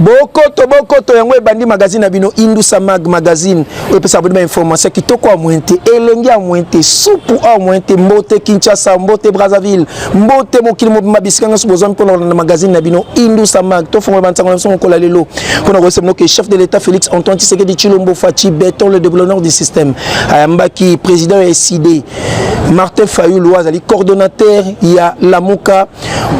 Bokoto yango ebandi magazine abino Indusa Mag magazine o pesa abonema information kitoko a mointe elenge a mointe supu a mointe mbote Kinshasa mbote Brazzaville mbote mokili mobimba bisikanga subozon pour na magazine abino Indusa Mag to fongo bantango na son kola lelo kona ko semno que chef de l'état Félix Antoine Tshisekedi Tshilombo Fachi béton le développeur du système ayamba ki président SID Martin Fayulu azali coordonnateur il y a Lamuka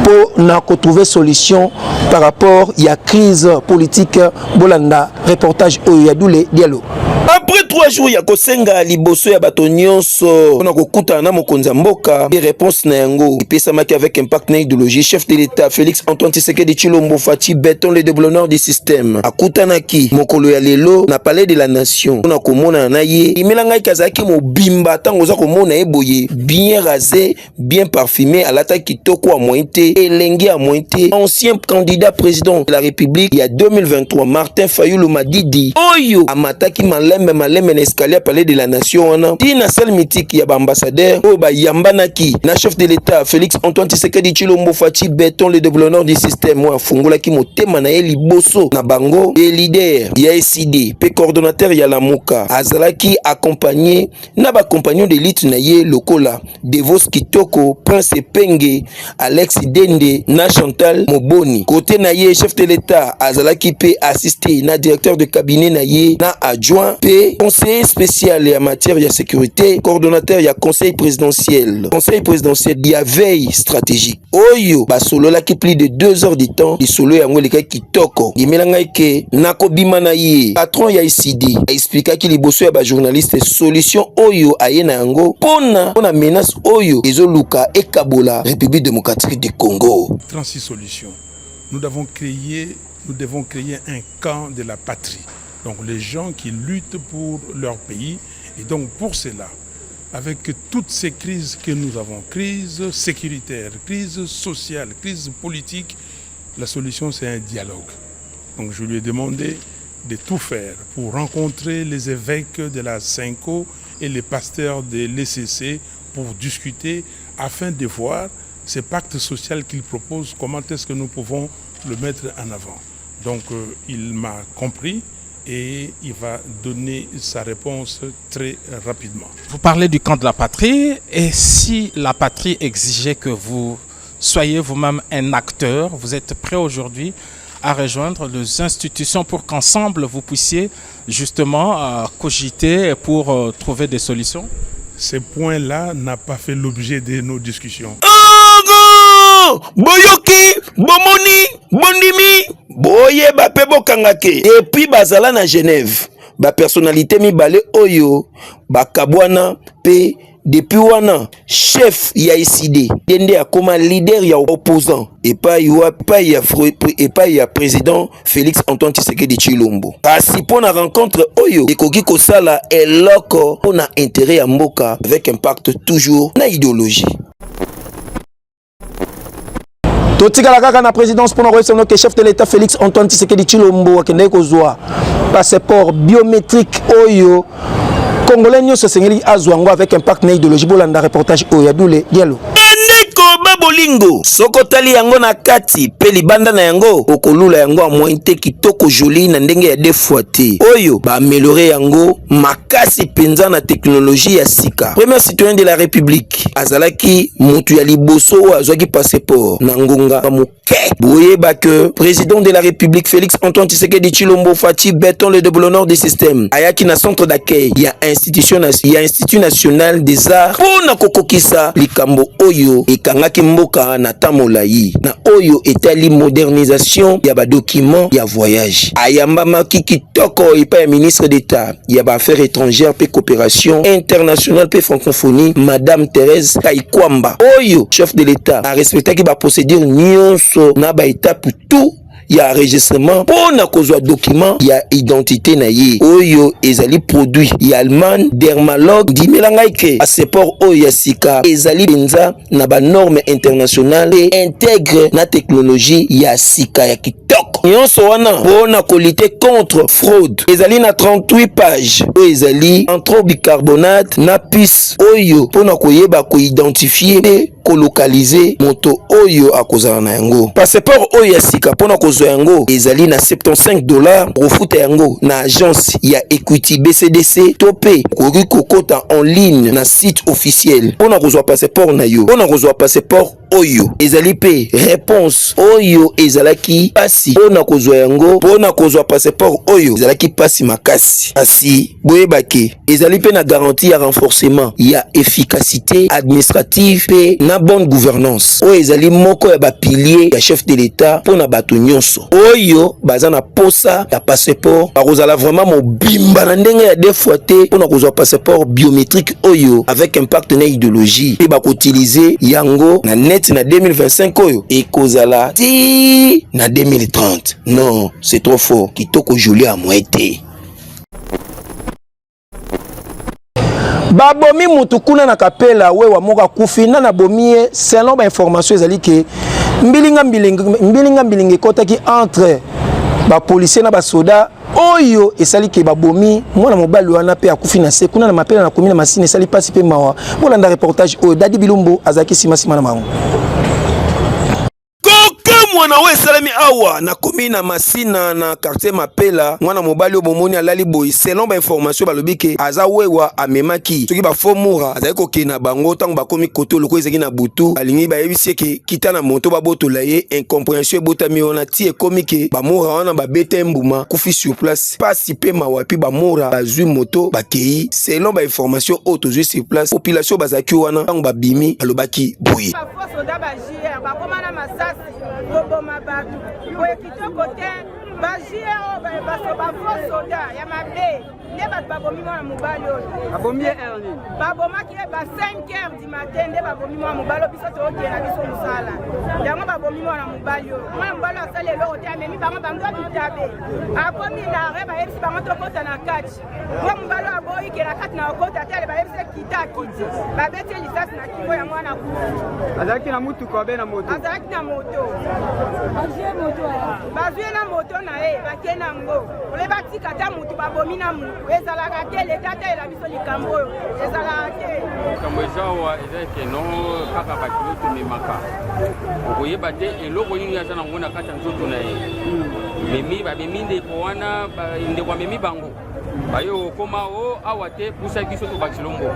pour na trouver solution par rapport il y a crise politique bolanda reportage Oyadoule Diallo. Après 3 jours ya kosenga liboso ya bato nyonso on a kokuta na mokonzi mboka et réponse na yango ipesamaki avec impact na idéologie chef de l'état Félix Antoine Tshisekedi Tshilombo Fachi béton le développeur du système akutanaki mokolo ya lelo na palais de la nation on a komona na ye imelanga kazaki mobimba tango za komona eboye bien rasé bien parfumé à l'attaque kitoko a moité elengi a moité ancien candidat président de la République il y a 2023 Martin Fayulu Madidi oyo amataki maleme na escalier palais de la nation wana tina sel mythique ya ambassadeur o ba yambanaki na chef de l'état Félix Antoine Tshisekedi Tshilombo Fachi béton le développeur du système wa fungolaki motema na eli boso na bango et leader ya SID pe coordonnateur ya Lamuka azalaki accompagné na ba compagnon d'élite na ye lokola Devos Kitoko Prince Penge Alex Dende na Chantal Moboni côté na ye chef de l'état azalaki pe assisté na directeur de cabinet na ye na adjoint P conseiller spécial en matière de sécurité coordonnateur ya conseil présidentiel il y a veille stratégique oyo basolo la ki plus de 2 heures de temps di solo yango le kai kitoko dimelanga ke nakobima na ye patron ya ICD expliquer ki liboso ya ba journaliste solution oyo ayena yango pona menace oyo ezoluka ekabola République démocratique du Congo 36 solutions nous devons créer un camp de la patrie. Donc les gens qui luttent pour leur pays. Et donc pour cela, avec toutes ces crises que nous avons, crise sécuritaire, crise sociale, crise politique, la solution c'est un dialogue. Donc je lui ai demandé de tout faire pour rencontrer les évêques de la Cinco et les pasteurs de l'ECC pour discuter afin de voir ce pacte social qu'il propose, comment est-ce que nous pouvons le mettre en avant. Donc il m'a compris et il va donner sa réponse très rapidement. Vous parlez du camp de la patrie, et si la patrie exigeait que vous soyez vous-même un acteur, vous êtes prêt aujourd'hui à rejoindre les institutions pour qu'ensemble vous puissiez justement cogiter pour trouver des solutions? Ce point-là n'a pas fait l'objet de nos discussions. Boyoki, Bomoni, Bondimi, Boye Bape Bokangake. Et puis Bazala na Genève, ba personnalité mibale oyo, ba Kabwana P. Depuis wana, chef ya ICD, tende a comme leader ya opposant, et pas ya président Félix Antoine Tshisekedi Tshilombo. Kasi pour la rencontre oyo, ekoki kosala eloko on a intérêt à mboka avec impact toujours na idéologie. Totikala kaka na présidence pour nous que chef de l'état Félix Antoine Tshisekedi Tshilombo akende kozwa passeport biométrique oyo Congolais nyonso sengeli azwango avec impact na idéologie bolanda reportage Oyadoule Diallo. Bolingo soko tali yango na kati pe libanda na yango okolula yango amointe kitoko joli na ndenge ya defuate oyo ba améliorer yango makasi penza na technologie ya sika. Premier citoyen de la République azalaki mutu ya liboso azwaki passeport na ngonga muke boyeba que président de la République Félix Antoine Tshisekedi Tshilombo Fachi béton le développeur du système ayaki na centre d'accueil ya institut national des arts pona kokokisa likambo oyo ekangaki mboka na tamolai na oyo etali modernisation ya ba document ya voyage ayamba maki kitoko ipa ya ministre d'état ya ba affaires étrangères pe coopération internationale pe francophonie madame Thérèse Kaikwamba oyo chef de l'état a respecté ki ba procédure nyonso na ba étape tout ya enregistrement pour na kozwa document ya identité na ye oyo ezali produit ya Allemagne dermalogue dimelanga ke passeport oyo ya sika ezali benza na ba norme internationale et intègre na technologie ya sika ya kitoko nyonso wana pour na kolite contre fraude ezali na 38 pages oyo ezali entre bicarbonate na pis oyo pour na koyeba ko identifier kolokalize moto oyo akozala na yango. Passeport oyo ya sika pona kozwa yango ezali na $75 profuta yango na agence ya Equity BCDC tope koki kokota en ligne na site officiel pona kozwa passeport na yo. Pona kozwa passeport oyo ezali pe réponse oyo ezalaki pasi pona kozwa yango. Pona kozwa passeport oyo ezalaki pasi makasi asi boyebake ezali pe na garantie ya renforcement ya efficacité administrative pe na bonne gouvernance oyo ezali moko ya bapilier ya chef de l'État pona bato nyonso oyo baza na posa ya passeport bakozala vraiment mobimba na ndenge ya defoite pona kozwa passeport biométrique oyo avec impact na idéologie pe bakotilize yango na net na 2025 oyo ekozala ti na 2030. Non, c'est trop fort. Kitoko joli à moitié. Babomi mutu kuna na kapela wewa moka kufi na bomie selon ba information ezali ke mbilinga kotaki entre ba policier na ba soda oyo esali ke babomi mwana mobali wana pe akufi na se kuna na mapela na komina masine esali pasi pe mawa bolanda reportage oyo Dadi Bilumbu azaki sima na mango. Mwana we salami awa na komina masina na quartier mapela mwana mobali obomoni alali boy selon ba information balobike aza wewa amemaki soki ba fomura azali kokena bango tango bakomi koto loko ezaki na butu alingi ba yebisi ke kita na moto babotola ye incompréhension ebotami wana ti ekomike bamura wana babete mbuma kufi sur place pasi pe mawapi bamura bazwi moto bakei selon ba information auto zwi sur place population bazaki wana tango babimi alobaki boye boma batu boye kitoko te bajie o ba soda ya mabe ne bat babomi mwana mobali oyo babomi erni babomaki ba 5h du matin nde babomi mwana mobali biso tookena biso mosala yango babomi mwana mobali oyo mwana mobali asali eloko te amemi bango bango bitabe akomi na re bayebisi bango tokota na kati mwana mobali aboyi ke na kati na okota te ale bayebisi kita kiti babeti lisasi na kingo ya mwana kufi azalaki na mutu kobe na moto azalaki na moto bazwi na moto na ye bake na ngo ole batika ta mutu babomi na mutu ezalaka te leta te ela biso likambo oyo ezalaka te likambo ezawa ezalaki no kaka bakilo tomemaka okoyeba te eloko nini aza nango na kati ya nzoto na ye babemi ndeko wana ndeko amemi bango bayo okoma o awa te pusa biso to bakilombo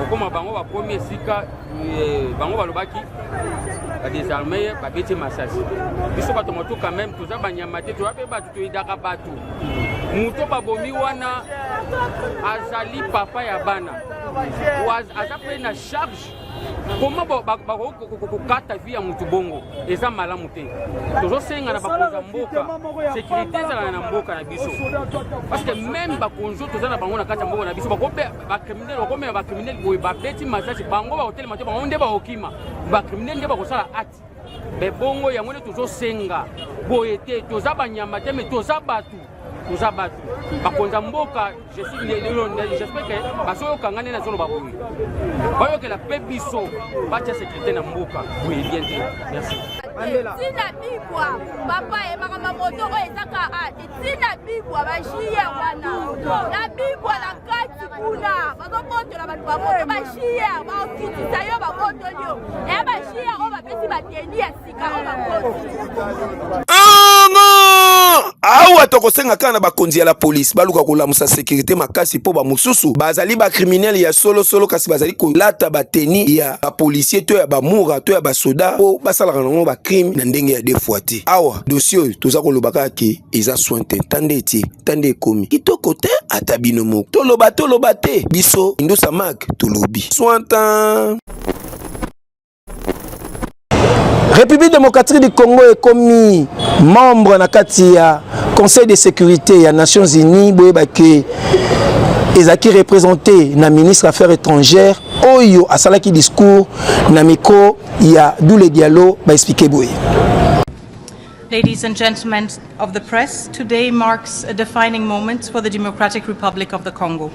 okoma bango bakomi esika bango balobaki badésarmé babeti masasi biso bato moto quand même toza banyama te toza mpe bato toyidaka bato moto babomi wana azali papa ya bana aza mpe na charge koma bakokata vi ya motu bongo eza malamu te tozosenga na bakonza mboka sécurité ezala na mboka na biso parce que même bakonzo toza na bango na kati ya mboka na biso bakomema bacriminel boye babeti masasi bango bakotelema te bango nde bakokima bacriminel nde bakosala ati me bongo yango nde tozosenga boye te toza banyama te me toza batu bakonza mboka j'espère que basoyokanga nde na zolo baboyi bayokela mpe biso batia sécurité na mboka boye bien te merci tina bibwa papa yebaka mamoto oyo ezaka tina bibwa bajiye wana na bibwa na kati kuna bazobotola bato bamoto bajiye baokitisa yo babotoli yo eya bajiye oyo bapesi bateni ya sika oyo bakoti awa tokosenga kana bakonzi ya la police baluka kolamusa sécurité makasi po bamususu bazali ba criminel ya solo kasi bazali kolata bateni ya ba policier to ya bamura to ya basoda po basalaka nango ba crime na ndenge ya defoite awa dossier toza kolobaka ke eza soin te tande ekomi kitoko te ata bino moko toloba te biso Indusa Mag tolobi soin. République démocratique du Congo est commis membre na kati ya Conseil de sécurité ya Nations Unies boyebake ezaki représenté na ministre affaires étrangères oyo asalaki discours na micro ya Doule Diallo ba expliquer boye. Ladies and gentlemen of the press, today marks a defining moment for the Democratic Republic of the Congo.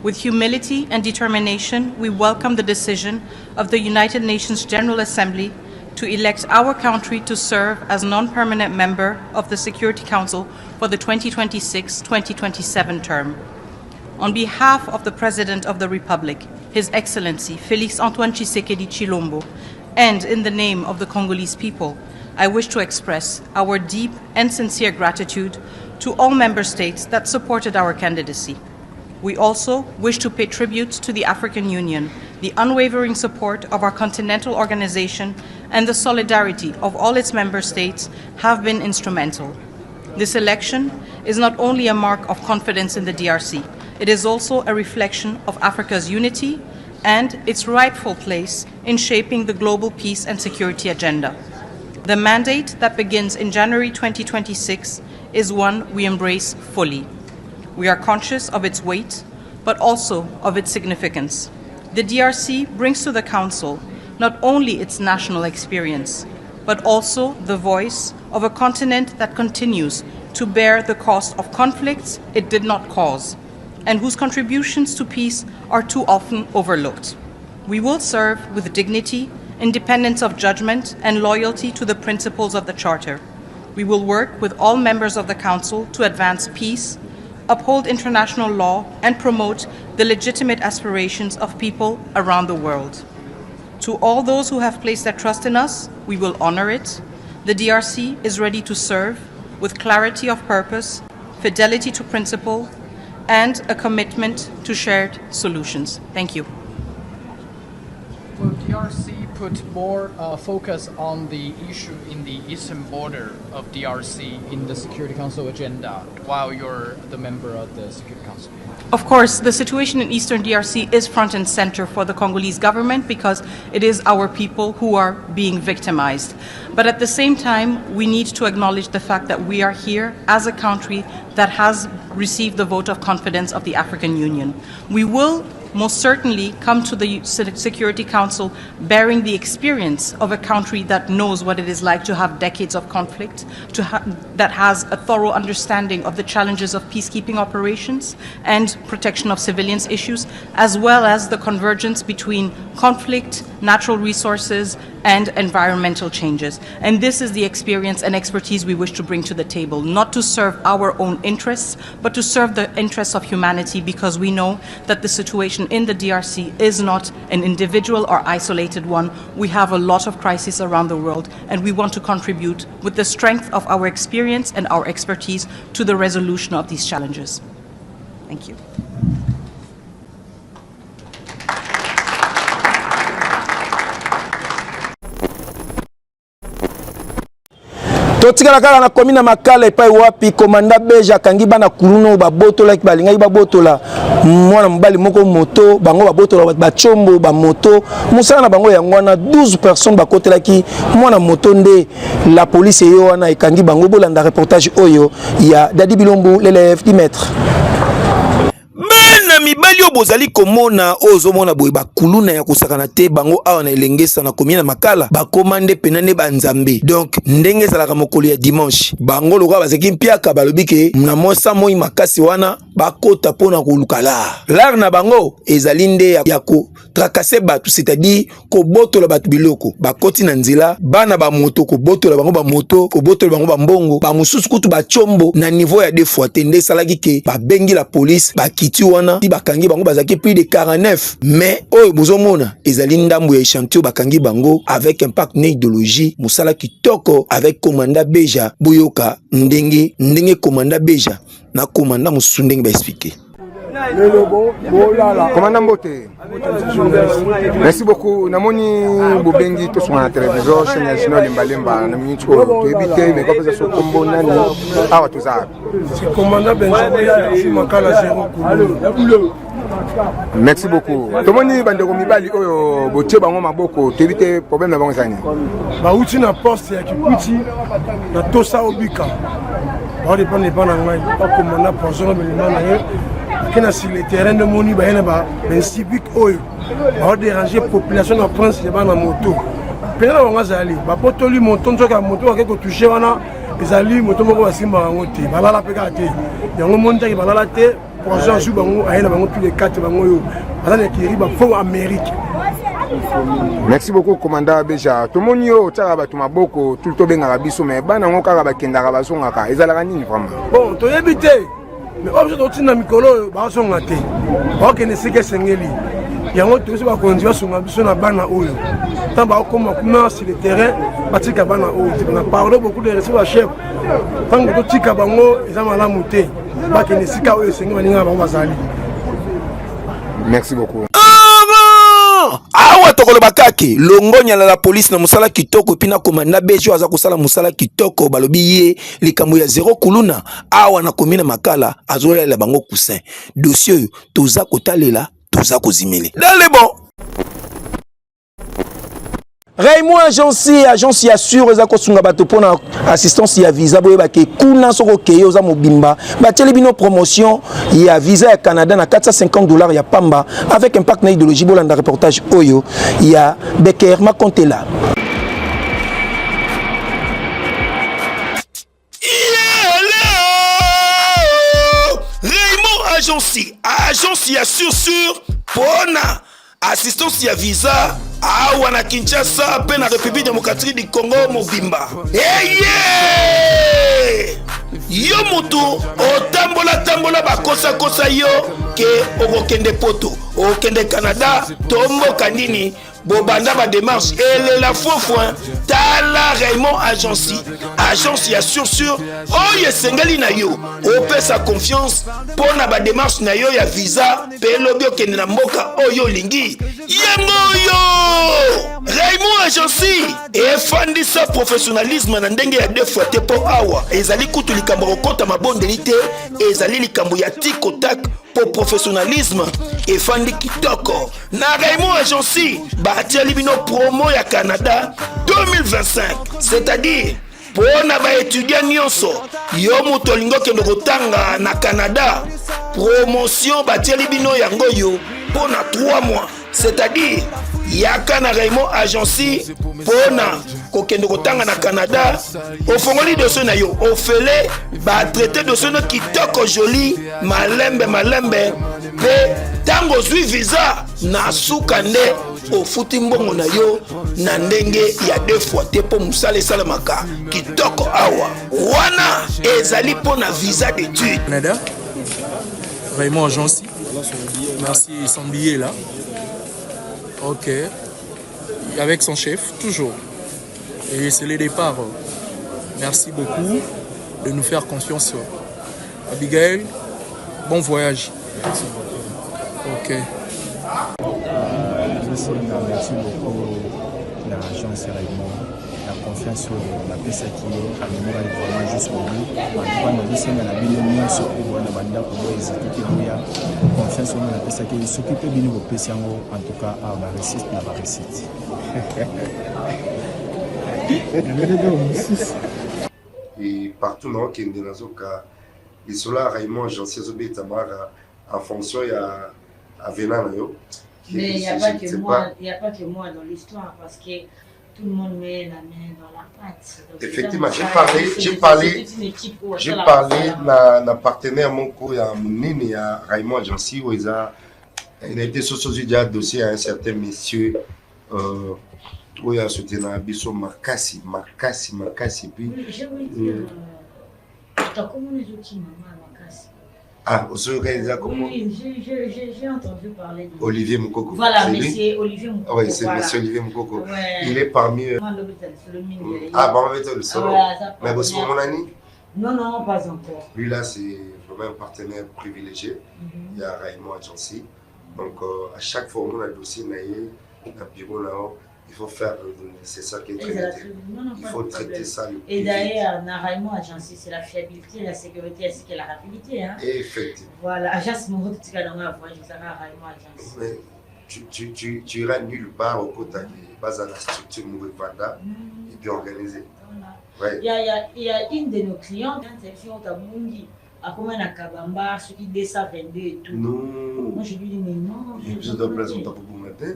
With humility and determination, we welcome the decision of the United Nations General Assembly to elect our country to serve as non-permanent member of the Security Council for the 2026-2027 term. On behalf of the President of the Republic, His Excellency Félix Antoine Tshisekedi Tshilombo, And in the name of the Congolese people, I wish to express our deep and sincere gratitude to all member states that supported our candidacy. We also wish to pay tribute to the African Union, the unwavering support of our continental organization, and the solidarity of all its member states have been instrumental. This election is not only a mark of confidence in the DRC, it is also a reflection of Africa's unity and its rightful place in shaping the global peace and security agenda. The mandate that begins in January 2026 is one we embrace fully. We are conscious of its weight, but also of its significance. The DRC brings to the Council not only its national experience, but also the voice of a continent that continues to bear the cost of conflicts it did not cause, and whose contributions to peace are too often overlooked. We will serve with dignity, independence of judgment, and loyalty to the principles of the Charter. We will work with all members of the Council to advance peace, uphold international law, and promote the legitimate aspirations of people around the world. To all those who have placed their trust in us, we will honor it. The DRC is ready to serve with clarity of purpose, fidelity to principle, and a commitment to shared solutions. Thank you. Will DRC put more focus on the issue in the eastern border of DRC in the Security Council agenda while you're the member of the Security Council? Of course, the situation in Eastern DRC is front and center for the Congolese government because it is our people who are being victimized. But at the same time, we need to acknowledge the fact that we are here as a country that has received the vote of confidence of the African Union. We will most certainly come to the Security Council bearing the experience of a country that knows what it is like to have decades of conflict, that has a thorough understanding of the challenges of peacekeeping operations and protection of civilians issues, as well as the convergence between conflict, natural resources, and environmental changes. And this is the experience and expertise we wish to bring to the table, not to serve our own interests, but to serve the interests of humanity, because we know that the situation in the DRC is not an individual or isolated one. We have a lot of crises around the world, and we want to contribute with the strength of our experience and our expertise to the resolution of these challenges. Thank you. totikala kala na komina makala epai wapi komanda beja kangi bana kuluno babotola ki balingai babotola mwana mobali moko moto bango babotola ba chombo ba moto musala na bango yango wana 12 personnes bakotelaki mwana moto nde la police yo wana ekangi bango bolanda reportage oyo ya Dadi Bilombo l'élève du maître. Na mibali yo bozali komona ozomona boye bakuluna ya kosakana te bango awa na elengesa na komina makala bakomande penane banzambe. Donc ndenge ezalaka mokolo ya dimanche bango loka bazeki mpiaka balobi ke na mosa moi makasi wana bakota pona kolukala lar na bango ezali nde ya ko trakase batu, c'est-à-dire ko botola batu biloko bakoti na nzela bana ba moto ko botola bango ba moto ko botola bango ba mbongo ba mususu kutu ba chombo na niveau ya deux fois tende salaki ke ba bengi la police ba kiti wana bakangi bango bazaki plus de 49 mais oyo bozomona ezali ndambo ya échantillon bakangi bango avec impact na idéologie musala kitoko avec commanda Beja boyoka ndenge commanda Beja na commanda musundenge ba expliquer. Commandant Mbote, merci beaucoup. Namoni Bobengi to sur la télévision, chaîne nationale Mbalemba, na minute to éviter mais comme ça so combo nani awa to za. C'est commandant Benjamin Makala 0. Merci beaucoup. Tomoni bandeko mibali oyo botie bango maboko to éviter problème na bango zani. Ba uti na poste ya Kiputi na Tosa Obika. Ba dépend des bana ngai pas commandant poison mais le qui sur le terrain de Moni, il y a un civique qui va déranger la population de France qui est en moto. Puis là, on va aller. Il va toucher moto, il va toucher les moto qui va se faire. Il va la péter. Il y a un monde qui va la tête. Pour ça, il va tous les quatre. Il va faire Amérique. Merci beaucoup, commandant Beja. Tout le monde a beaucoup tout le temps biso mais bana ngo kaka bakendaka bazongaka ezalaka nini vraiment. Bon, to éviter. Mais objet d'otina mikolo ba songa te. Ba kene seke sengeli. yango tokosi bakonzi basunga biso na bana oyo tant bakoma kuna sur le terrain batika bana oyo on a parlé beaucoup de respect à chef tant que totika bango eza malamu te bakende sika oyo esengi baninga bango bazali. Merci beaucoup. Awa tokoloba kake longonya la police na musala kitoko pina komanda bejo aza kosala musala kitoko balobi ye likambo ya zéro kuluna awa na komina makala azolela bango kusin dossier toza kotalela toza kozimeli dale bon. Raymond agence ya sûr eza kosunga bato pona assistance ya visa boye bake kuna soko keyo za mobimba bateli bino promotion ya visa ya Canada na $450 ya pamba avec impact na idéologie bolanda reportage oyo ya Becker Makontela. Raymond agence ya sûr pona assistance ya visa awa na Kinshasa pe na République démocratique du Congo mobimba. Yo mutu otambola bakosa yo ke okokende poto okende Canada tomboka nini bobanda ba démarche ele la fofo tala Raymond agence ya sûr oye sengali na yo opesa confiance pona ba démarche na yo ya visa pe lobi okende na mboka oyo lingi yango yo Raymond agence efandisa professionnalisme na ndenge ya deux fois te po awa ezali kutu likambo kokota mabondeli te ezali likambo ya tikotak pour professionnalisme efandi kitoko na Raymond agence batiali bino promo ya Canada 2025 c'est-à-dire pour na ba étudiant nyonso yo muto olingo kende kotanga na Canada promotion batiali bino yango yo pour na 3 mois c'est-à-dire yaka na Raymond agence pona kokende kotanga na Canada ofongoli dossier na yo ofele ba traité dossier no kitoko joli malembe pe tango zwi visa na suka nde ofuti mbongo na yo na ndenge ya deux fois te po musala esalamaka kitoko awa wana ezali pona visa d'étude Canada. Raymond agence merci son billet là. Ok, avec son chef, toujours. Et c'est le départ. Merci beaucoup de nous faire confiance. Abigail, bon voyage. Merci beaucoup. Ok. Merci beaucoup l'agence Raymond, la confiance sur la PSA qui est à l'honneur vraiment jusqu'au bout. En tout cas, nous sommes à la bilan sur la bande pour exécuter la confiance sur la PSA qui s'occupe de nous PSA en tout cas à la réussite la réussite. Et partout dans le Nazoka, et cela Raymond agence Zobé Tamara en fonction il y a Avenant. Mais il n'y a pas que moi, il n'y a pas que moi dans l'histoire parce que tout le monde met la main dans la pâte. Donc, effectivement, j'ai parlé na partenaire mon co ya Mounine ya Raymond agence où il a été socialisé un dossier à un certain monsieur où il a soutenu un biso Makasi puis je veux dire comment les outils maman Makasi. Ah, au secrétaire comment? Oui, j'ai entendu parler de Olivier Moukoko. Voilà, monsieur Olivier Moukoko. Oui, c'est monsieur Olivier Moukoko. Ouais. Il est parmi eux. Ah, bon, on va être le seul. Mais vous êtes mon ami? Non, pas encore. Lui là, c'est vraiment un partenaire privilégié. Il y a Raymond agence. Donc, à chaque fois, on a un dossier, un bureau là-haut. Il faut faire le nécessaire qui est traité. Il faut traiter ça. Et d'ailleurs, Raymond agence, c'est la fiabilité, la sécurité ainsi que la rapidité. Hein? Effectivement. Voilà, agence mon route, tu as dans la voie, je serai Raymond agence. Mais tu iras nulle part au côté qui base à la structure Mourivanda et puis organisée. Voilà. Ouais. Il y a une de nos clientes, c'est Tabundi. À combien à Kabamba, ce qui descend 22 et tout. Non. Moi je lui dis, mais non. Il y a plus de place pour matin.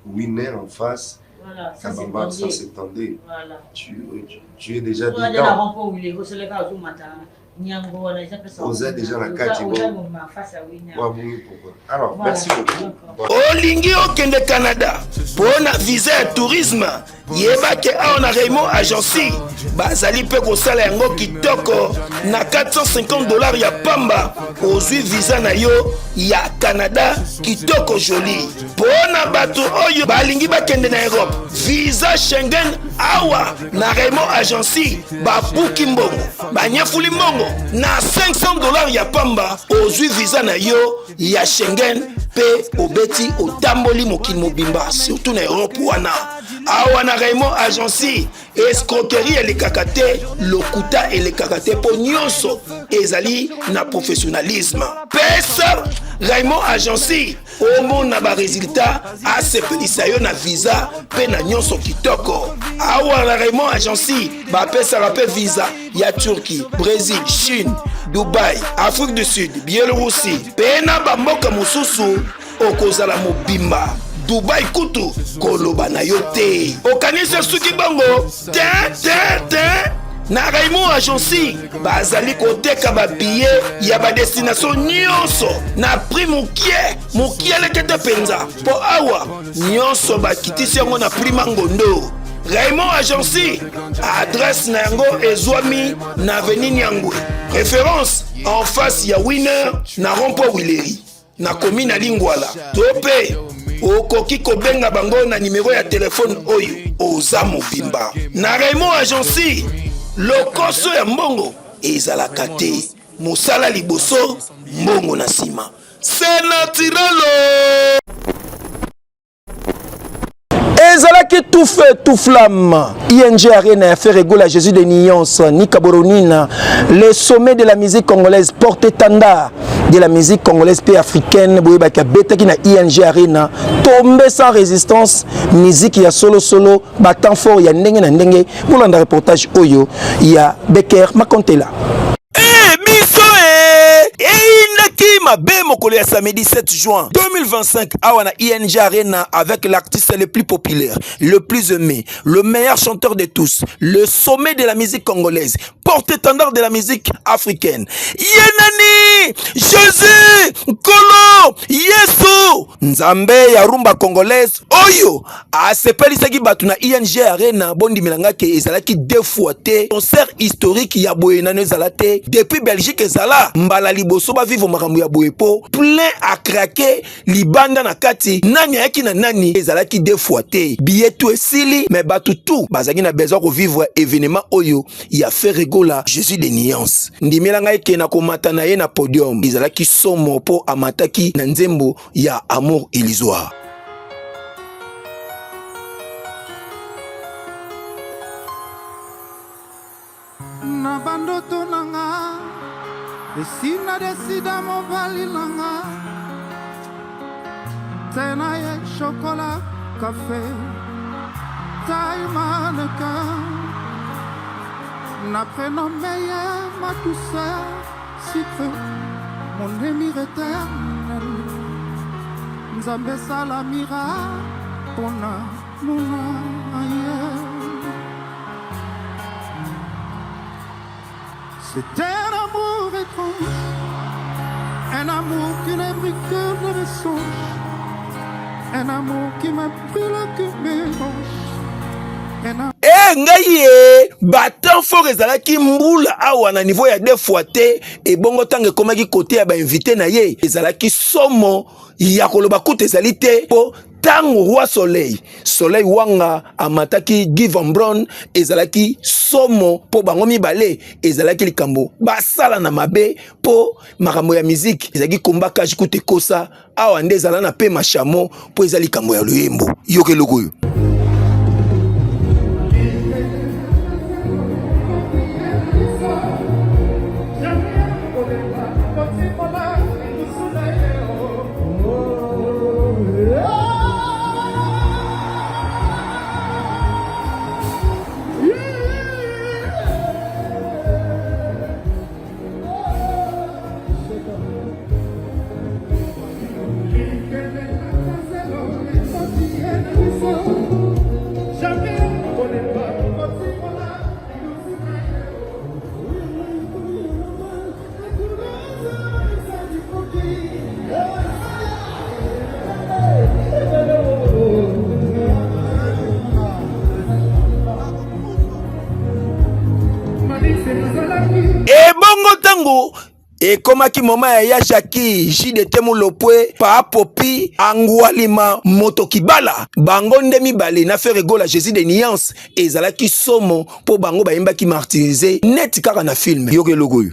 Winner en face, voilà, Kabamba, ça s'étendait. Voilà. Tu es déjà dedans. Vous êtes déjà dans 4 jours. Alors, merci beaucoup. Olingi okende Canada pour na visa ya tourisme yebake awa na Raymond Agency bazali pe kosala yango kitoko na $450 ya pamba ozwi visa na yo ya Canada kitoko joli pona bato oyo balingi bakende na Europe visa Schengen awa na Raymond Agency babuki mbongo banyefuli mbongo na $500 ya pamba ozwi visa na yo ya Schengen pe obeti otamboli mokili mobimba surtout na Europe wana awa na Raymond Agency escroquerie elekaka te lokuta elekaka te po nyonso ezali na professionnalisme pesa Raymond Agency omona ba résultat asepelisa yo na visa pe na nyonso kitoko awa na Raymond Agency bapesaka pe visa ya Turquie, Brésil, Chine, Dubaï, Afrique du Sud, Biélorussie pe na bamboka mosusu okozala mobimba Dubai kutu koloba na yo te okanisa suki bango te na Raymond Agency bazali koteka ba billet ya ba destination nyonso na prix mukie lekete penza po awa nyonso bakitisi yango na prix mangondo Raymond Agency adresse na yango ezwami na avenue Nyangwe référence en face ya Winner na rond-point Wileri na commune Lingwala tope okoki kobenga bango na numero ya telefone oyo oza mobimba na Raymond Agency lokoso ya mbongo ezalaka te mosala liboso mbongo na nsima c'est naturel. ezalaki tout feu tout flamme ING Arena a fait rigoler à Jésus de Nyons Nika Boronina le sommet de la musique congolaise porte-étendard de la musique congolaise et africaine boyebaka betaki na ING Arena tombé sans résistance musique ya solo battant fort ya ndenge na ndenge bolanda reportage oyo ya Becker Makontela Mabe mokolo ya samedi 7 juin 2025 awa na ING Arena avec l'artiste le plus populaire, le plus aimé, le meilleur chanteur de tous, le sommet de la musique congolaise, porte-étendard de la musique africaine. Yenani, Jésus, Kolo, Yesu, Nzambe ya rumba congolaise, Oyo, asepelisaki batu na ING Arena bondi milanga ke ezalaki deux fois te, concert historique ya boye nano ezalate, depuis Belgique ezala, mbala liboso ba vivre makambo ya boepo plein à craquer libanda na kati nani ayaki na nani ezalaki deux fois te billet tout esili mais batu tout bazaki na besoin ko vivre événement oyo ya fait rigola Jésus de Nyons ndimelanga eke na komata na ye na podium ezalaki somo po amataki na nzembo ya amour illusoire. Na bandoto nanga esina desida mobali nanga tena ye chocolat café taille mannequin na prénommé ma douceur sucre mon émir éternel Nzambe salamira pona mona aye. C'est un amour étrange, un amour qui ne brille que de mes songes, un amour qui me brûle que mes hanches. Ngaye batan fort ezalaki mbula awa na niveau ya deux fois te et bongo tange komaki côté ya ba invité na ye ezalaki somo ya koloba kuta ezali te po tango roi soleil wanga amataki Guy Van Bron ezalaki somo po bango mibale ezalaki likambo basala na mabe po makambo ya musique ezalaki kombaka jikute kosa awa nde ezala na pe machamo po ezali likambo ya luyembo yoke lokoyo. Oh Et bongo tango et comme qui moma ya Jackie JDT Mulopwe pa popi angwalima moto kibala bango ndemi balé na faire rigola Jésus de nuance et zalaki somo po bango ba yemba ki martyrisé net kaka na film yoke logo yo.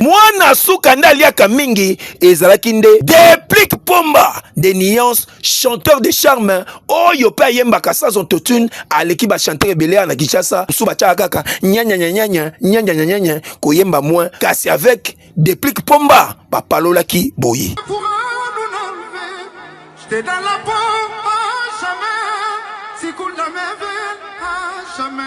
Mwana suka ndaliaka mingi ezalaki nde Déplique Pomba de nuance chanteur de charme oyo pe yembaka sans autotune aleki ba chanteur ebele na Kinshasa suba chaka kaka nyanya koyemba moins kasi avec Déplique Pomba papalolaki boyi. J'étais dans la peau à jamais, si coule dans mes veines à jamais.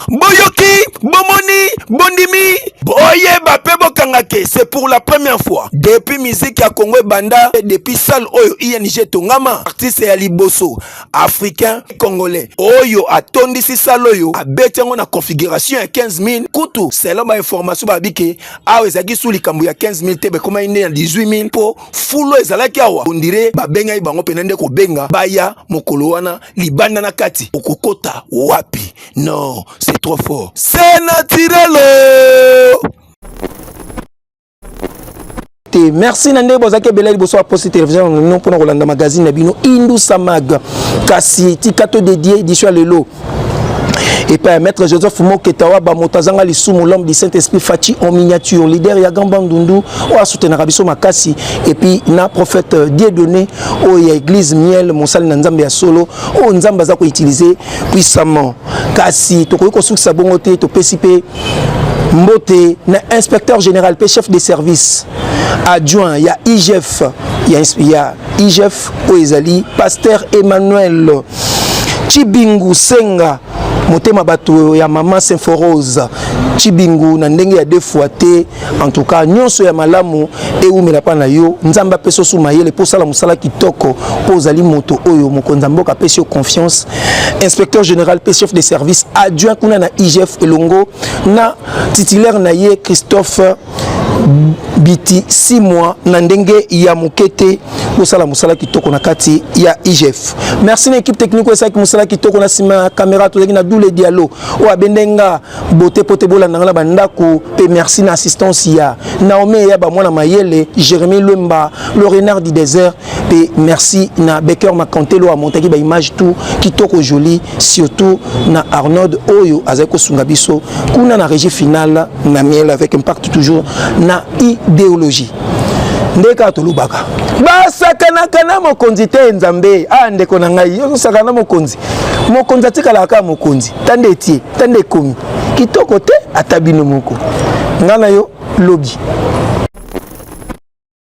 Boyoki, Bomoni, Bondimi, Boye Bape Bokangake, c'est pour la première fois. Depuis musique à Congo Banda, depuis salle Oyo ING Tongama, artiste ya Liboso, africain, congolais. Oyo atondi si salle Oyo, a betango na configuration à 15 000. Koutou, c'est là ma information babike. Ah, ezaki sous likambu ya 15 000 tebe koma ine ya 18 000 po fulo ezalaki awa. On dirait babenga ibango penende ko benga baya mokolo wana libanda na kati. Okokota wapi. Non, c'est trop fort. C'est naturel. Merci Nande Bozake Belali Boso Poste Télévision non pour Rolanda magazine na bino Indou Samag kasi tikato dédié édition lelo. Et par maître Joseph Moketawa Bamotazanga Lisumu l'homme du Saint-Esprit Fachi en miniature leader ya Gambandundu ou a soutenir Abiso Makasi et puis na prophète Dieudonné au ya église miel Monsal Nzambe ya solo au Nzamba za ko utiliser puissamment kasi to ko suksa bongote to PCP Mbote na inspecteur général pe chef de service adjoint il y a IGF il y a IGF Oezali pasteur Emmanuel Chibingu Senga Motema bato ya maman Saint-Forose Chibingu na ndenge ya deux fois te en tout cas nyonso ya malamu e umela pa na yo nzamba peso sumayele po sala musala kitoko po zali moto oyo mokonza mboka peso confiance inspecteur général pe chef de service adjoint kuna na IGF Elongo na titulaire na ye Christophe Biti 6 mois na ndenge ya mokete po sala musala kitoko na kati ya IGF. Merci na équipe technique esa ki musala kitoko na sima caméra to na le dialogue o abendenga bote pote bola nangala bandako pe merci na assistance ya Naomi ya ba mwana mayele Jérémy Lemba le renard du désert pe merci na Becker Makantelo a monté ba image tout kitoko joli surtout na Arnold Oyo azako sungabiso kuna na régie finale na miel avec impact toujours na idéologie ndeka to lubaka basakana kana mokonzi te nzambe ndeko na ngai yo sakana mokonzi atikala ka mokonzi tande tie tande komi kitoko te atabino moko ngana yo lobby